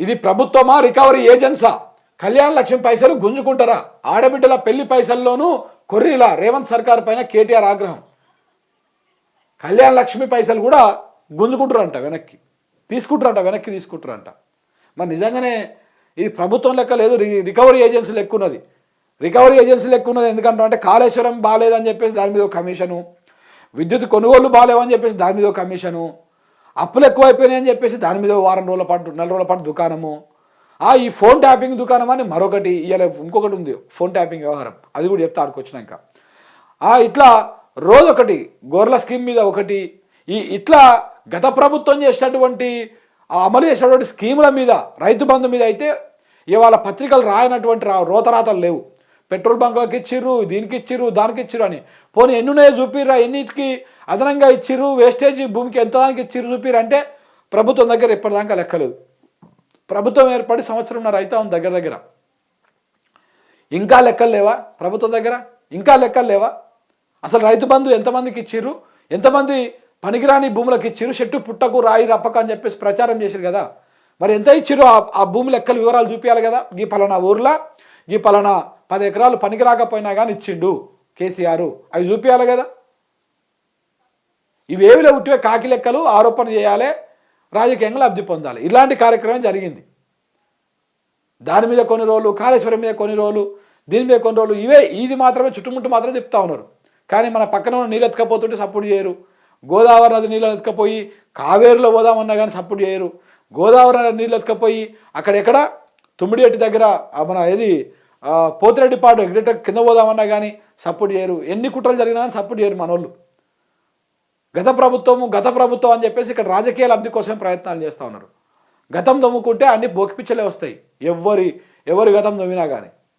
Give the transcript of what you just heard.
ఇది ప్రభుత్వమా రికవరీ ఏజెన్సా? కళ్యాణ లక్ష్మి పైసలు గుంజుకుంటారా? ఆడబిడ్డల పెళ్లి పైసల్లోనూ కొర్రీలా రేవంత్ సర్కార్ పైన కేటీఆర్ ఆగ్రహం. కళ్యాణ లక్ష్మి పైసలు కూడా గుంజుకుంటారంట, వెనక్కి తీసుకుంటారంట. మరి నిజంగానే ఇది ప్రభుత్వం లెక్క లేదు, రికవరీ ఏజెన్సీ లెక్క ఉన్నది. ఎందుకంటే కాళేశ్వరం బాగాలేదని చెప్పేసి దాని మీద ఒక కమిషను, విద్యుత్ కొనుగోలు బాగాలేవని చెప్పేసి దాని మీద ఒక కమిషను, అప్పులు ఎక్కువైపోయినాయని చెప్పేసి దాని మీద నెల రోజుల పాటు దుకాణము, ఈ ఫోన్ ట్యాపింగ్ దుకాణం అని మరొకటి, ఇవాళ ఇంకొకటి ఉంది ఫోన్ ట్యాపింగ్ వ్యవహారం, అది కూడా చెప్తా ఆడుకొచ్చినాక. ఇట్లా రోజొకటి గొర్రెల స్కీమ్ మీద ఒకటి, ఇట్లా గత ప్రభుత్వం చేసినటువంటి అమలు చేసినటువంటి స్కీముల మీద, రైతు బంధు మీద అయితే ఇవాళ పత్రికలు రాయనటువంటి రోతరాతలు లేవు. పెట్రోల్ బంకులకు ఇచ్చిర్రు, దీనికి ఇచ్చిర్రు, దానికి ఇచ్చిర్రు అని. పోనీ ఎన్నున్నాయో చూపిర్రా, ఎన్నిటికి అదనంగా ఇచ్చిర్రు, వేస్టేజ్ భూమికి ఎంత దానికి ఇచ్చిర్రు చూపిర్రు అంటే ప్రభుత్వం దగ్గర ఇప్పటిదాకా లెక్కలేదు. ప్రభుత్వం ఏర్పడి సంవత్సరంన్నర అయితే ఉంది దగ్గర. ఇంకా లెక్కలు లేవా ప్రభుత్వం దగ్గర? అసలు రైతు బంధు ఎంతమందికి ఇచ్చిర్రు, ఎంతమంది పనికిరాని భూములకు ఇచ్చిర్రు, చెట్టు పుట్టకు రాయి రప్పక అని చెప్పేసి ప్రచారం చేశారు కదా. మరి ఎంత ఇచ్చిర్రు ఆ భూమి లెక్కలు వివరాలు చూపించాలి కదా. ఈ పలానా ఊర్లో ఈ పలానా 10 ఎకరాలు పనికి రాకపోయినా కానీ ఇచ్చిండు కేసీఆర్, అవి చూపించాలి కదా. ఇవేవిలో ఉట్టివే కాకి లెక్కలు ఆరోపణ చేయాలి, రాజకీయంగా లబ్ధి పొందాలి. ఇలాంటి కార్యక్రమం జరిగింది. దాని మీద కొన్ని రోజులు, కాళేశ్వరం మీద కొన్ని రోజులు, దీని మీద కొన్ని రోజులు, ఇది మాత్రమే చుట్టుముట్టు మాత్రమే చెప్తా ఉన్నారు. కానీ మన పక్కన ఉన్న నీళ్ళు ఎత్తుకపోతుంటే సపోర్ట్ చేయరు. గోదావరి నది నీళ్ళు ఎత్తుకపోయి కావేరులో పోదామన్నా కానీ సపోర్ట్ చేయరు. గోదావరి నది నీళ్ళు ఎత్తుకపోయి అక్కడెక్కడ తుమ్మిడిగట్టి దగ్గర మన పోతిరెడ్డిపాడు కింద పోదామన్నా కానీ సపోర్ట్ చేయరు. ఎన్ని కుట్రలు జరిగినా కానీ సపోర్ట్ చేయరు మనోళ్ళు. గత ప్రభుత్వం అని చెప్పేసి ఇక్కడ రాజకీయ లబ్ధి కోసం ప్రయత్నాలు చేస్తూ ఉన్నారు. గతం దొమ్ముకుంటే అన్ని బోకిపిచ్చలే వస్తాయి, ఎవరి గతం దొమ్మినా కానీ.